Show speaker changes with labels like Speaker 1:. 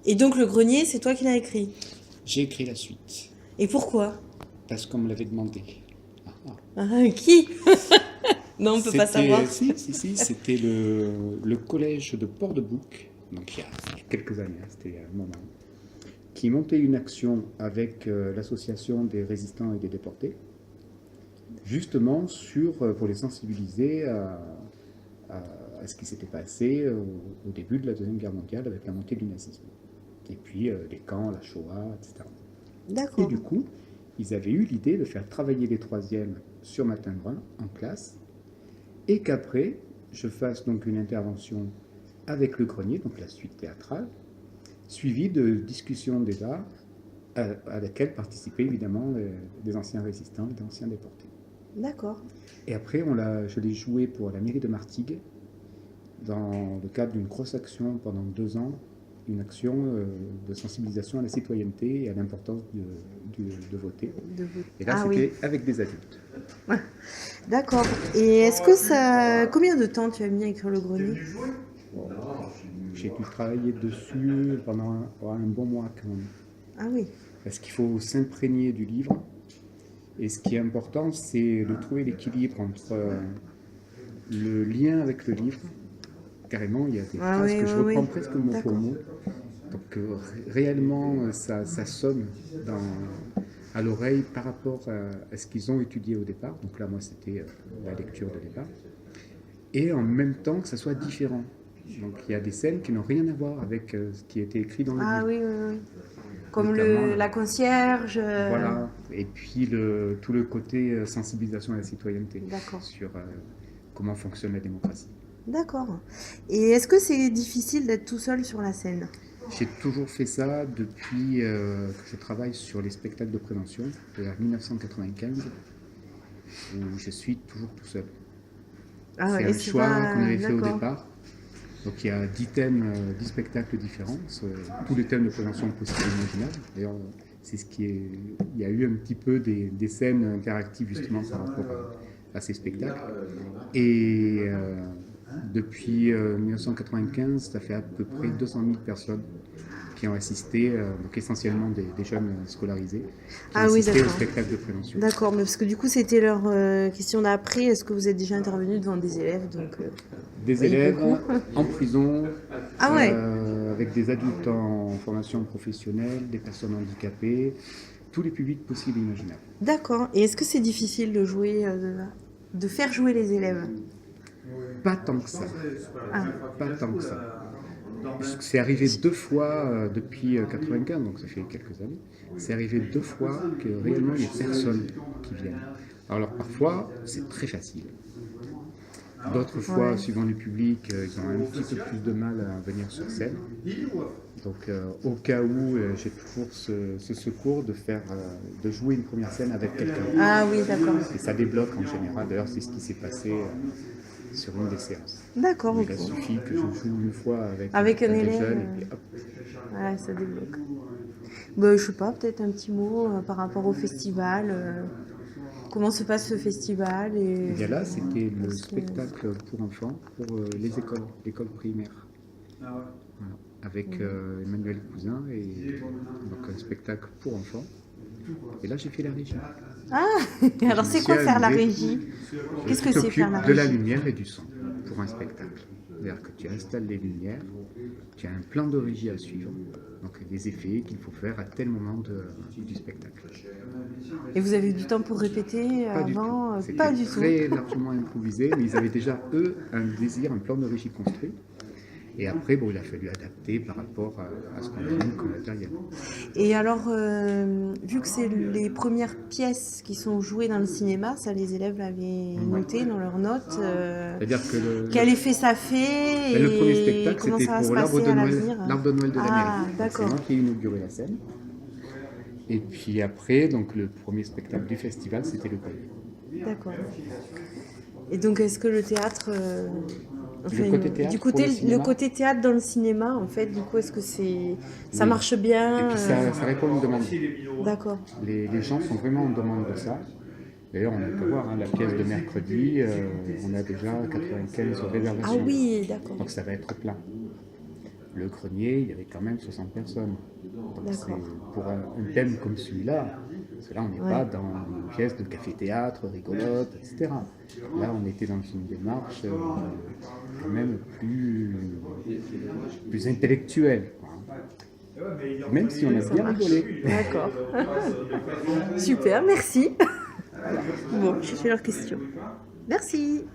Speaker 1: Et donc le grenier, c'est toi qui l'as écrit.
Speaker 2: J'ai écrit la suite,
Speaker 1: Et pourquoi?
Speaker 2: parce qu'on me l'avait demandé. Ah, ah.
Speaker 1: Qui? Non, on peut pas savoir.
Speaker 2: Si, c'était le collège de Port-de-Bouc, donc il y a quelques années, hein, c'était il y a un moment, qui montait une action avec l'association des résistants et des déportés, justement pour les sensibiliser à ce qui s'était passé au début de la Deuxième Guerre mondiale avec la montée du nazisme. Et puis les camps, la Shoah, etc. Et
Speaker 1: D'accord.
Speaker 2: du coup, ils avaient eu l'idée de faire travailler les troisièmes sur Matin Brun en classe, et qu'après, je fasse donc une intervention avec le grenier, donc la suite théâtrale, suivie de discussions, débats, à laquelle participaient évidemment des anciens résistants et des anciens déportés.
Speaker 1: D'accord.
Speaker 2: Et après, je l'ai joué pour la mairie de Martigues, dans le cadre d'une grosse action pendant 2 ans, une action de sensibilisation à la citoyenneté et à l'importance de voter. Et là,
Speaker 1: Ah
Speaker 2: c'était
Speaker 1: oui.
Speaker 2: avec des adultes.
Speaker 1: D'accord. Et est-ce que ça... Combien de temps tu as mis à écrire le grenier?
Speaker 2: J'ai dû travailler dessus pendant un bon mois quand même.
Speaker 1: Ah oui.
Speaker 2: Parce qu'il faut s'imprégner du livre. Et ce qui est important, c'est de trouver l'équilibre entre le lien avec le livre. Carrément, il y a des
Speaker 1: Ah
Speaker 2: phrases
Speaker 1: oui,
Speaker 2: que je
Speaker 1: oui,
Speaker 2: reprends
Speaker 1: oui.
Speaker 2: presque mot pour
Speaker 1: D'accord.
Speaker 2: mot. Donc réellement, ça sonne à l'oreille par rapport à ce qu'ils ont étudié au départ. Donc là, moi, c'était la lecture de départ. Et en même temps, que ça soit différent. Donc il y a des scènes qui n'ont rien à voir avec ce qui a été écrit dans le
Speaker 1: Ah
Speaker 2: livre.
Speaker 1: oui, oui, oui. Comme
Speaker 2: Notamment,
Speaker 1: la concierge.
Speaker 2: voilà, et puis tout le côté sensibilisation à la citoyenneté
Speaker 1: D'accord.
Speaker 2: sur comment fonctionne la démocratie.
Speaker 1: D'accord. Et est-ce que c'est difficile d'être tout seul sur la scène?
Speaker 2: J'ai toujours fait ça depuis que je travaille sur les spectacles de prévention, vers 1995, où je suis toujours tout seul.
Speaker 1: Ah
Speaker 2: C'est
Speaker 1: ouais, et
Speaker 2: un
Speaker 1: c'est
Speaker 2: choix qu'on
Speaker 1: pas...
Speaker 2: avait fait au
Speaker 1: D'accord.
Speaker 2: départ. Donc il y a 10 thèmes, 10 spectacles différents, tous les thèmes de prévention possibles et imaginables. D'ailleurs, c'est ce qui est. Il y a eu un petit peu des scènes interactives justement par rapport à ces spectacles. Et depuis 1995, ça fait à peu près 200 000 personnes qui ont assisté, donc essentiellement des jeunes scolarisés, qui ont
Speaker 1: Ah oui,
Speaker 2: assisté au
Speaker 1: d'accord.
Speaker 2: spectacle de prévention.
Speaker 1: D'accord, mais parce que du coup, c'était leur question d'après. Est-ce que vous êtes déjà intervenu devant des élèves? Donc,
Speaker 2: Des
Speaker 1: oui,
Speaker 2: élèves
Speaker 1: beaucoup.
Speaker 2: en prison,
Speaker 1: Ah ouais,
Speaker 2: avec des adultes en formation professionnelle, des personnes handicapées, tous les publics possibles et imaginables.
Speaker 1: d'accord. Et est-ce que c'est difficile de jouer, de faire jouer les élèves?
Speaker 2: Pas tant que ça.
Speaker 1: Ah,
Speaker 2: Pas tant que ça. C'est arrivé 2 fois depuis 95, donc ça fait quelques années. C'est arrivé 2 fois que réellement il n'y a personne qui vienne. Alors parfois, c'est très facile. D'autres fois,
Speaker 1: ouais.
Speaker 2: suivant le public, ils ont un petit peu plus de mal à venir sur scène. Donc, au cas où, j'ai toujours ce secours de jouer une première scène avec quelqu'un.
Speaker 1: Ah oui, d'accord.
Speaker 2: Et ça débloque en général. D'ailleurs, c'est ce qui s'est passé sur une des séances.
Speaker 1: D'accord,
Speaker 2: Il
Speaker 1: ok.
Speaker 2: a suffi que je joue une fois avec
Speaker 1: Avec un
Speaker 2: des
Speaker 1: élève,
Speaker 2: jeunes et puis hop.
Speaker 1: ouais, ça débloque. Bah, je sais pas, peut-être un petit mot par rapport au festival. Comment se passe ce festival
Speaker 2: Et
Speaker 1: et
Speaker 2: bien là, c'était le
Speaker 1: est-ce que-
Speaker 2: spectacle pour enfants pour les écoles, l'école primaire. Voilà. Avec Emmanuel Cousin et donc un spectacle pour enfants. Et là, j'ai fait la régie.
Speaker 1: Ah,
Speaker 2: Et
Speaker 1: alors
Speaker 2: je me
Speaker 1: c'est
Speaker 2: suis
Speaker 1: quoi faire la
Speaker 2: amusé.
Speaker 1: régie? Qu'est-ce
Speaker 2: Tu
Speaker 1: que c'est faire la
Speaker 2: t'occupes de la
Speaker 1: régie?
Speaker 2: lumière et du son pour un spectacle. C'est-à-dire que tu installes les lumières, tu as un plan de régie à suivre, donc des effets qu'il faut faire à tel moment du spectacle.
Speaker 1: Et vous avez eu du temps pour répéter
Speaker 2: Pas du tout.
Speaker 1: avant?
Speaker 2: C'était
Speaker 1: Pas du tout.
Speaker 2: très largement improvisé, mais ils avaient déjà, eux, un désir, un plan de régie construit. Et après, bon, il a fallu adapter par rapport à ce qu'on a mis comme matériel.
Speaker 1: Et alors, vu que c'est les premières pièces qui sont jouées dans le cinéma, ça les élèves l'avaient noté dans leurs notes.
Speaker 2: C'est-à-dire que
Speaker 1: Quel effet ça fait
Speaker 2: le premier
Speaker 1: et
Speaker 2: spectacle,
Speaker 1: comment
Speaker 2: c'était
Speaker 1: ça va se
Speaker 2: pour l'arbre
Speaker 1: passer
Speaker 2: de
Speaker 1: à
Speaker 2: Noël,
Speaker 1: l'avenir?
Speaker 2: l'arbre de Noël de la mairie.
Speaker 1: Ah,
Speaker 2: Donc, c'est
Speaker 1: d'accord.
Speaker 2: moi qui ai inauguré la scène. Et puis après, donc le premier spectacle du festival, c'était le Grenier.
Speaker 1: D'accord. Et donc, est-ce que le théâtre, enfin,
Speaker 2: Le côté théâtre
Speaker 1: du
Speaker 2: pour
Speaker 1: côté,
Speaker 2: le
Speaker 1: le
Speaker 2: cinéma.
Speaker 1: côté théâtre dans le cinéma, en fait, du coup, est-ce que ça
Speaker 2: Oui.
Speaker 1: marche
Speaker 2: Et
Speaker 1: bien
Speaker 2: puis ça répond à une demande.
Speaker 1: D'accord.
Speaker 2: Les gens sont vraiment en demande de ça. D'ailleurs, on peut voir la pièce de mercredi, on a déjà 95
Speaker 1: Ah
Speaker 2: réservations.
Speaker 1: oui, d'accord.
Speaker 2: Donc ça va être plein. Le grenier, il y avait quand même 60 personnes. Donc c'est
Speaker 1: D'accord.
Speaker 2: pour un thème comme celui-là, parce que là on n'est
Speaker 1: Ouais.
Speaker 2: pas dans une pièce de café-théâtre rigolote, etc. Là on était dans une démarche quand même plus intellectuelle, quoi. Même si on a
Speaker 1: Ça
Speaker 2: bien
Speaker 1: marche.
Speaker 2: rigolé.
Speaker 1: D'accord. Super, merci. Bon, j'ai fait leurs questions. Merci.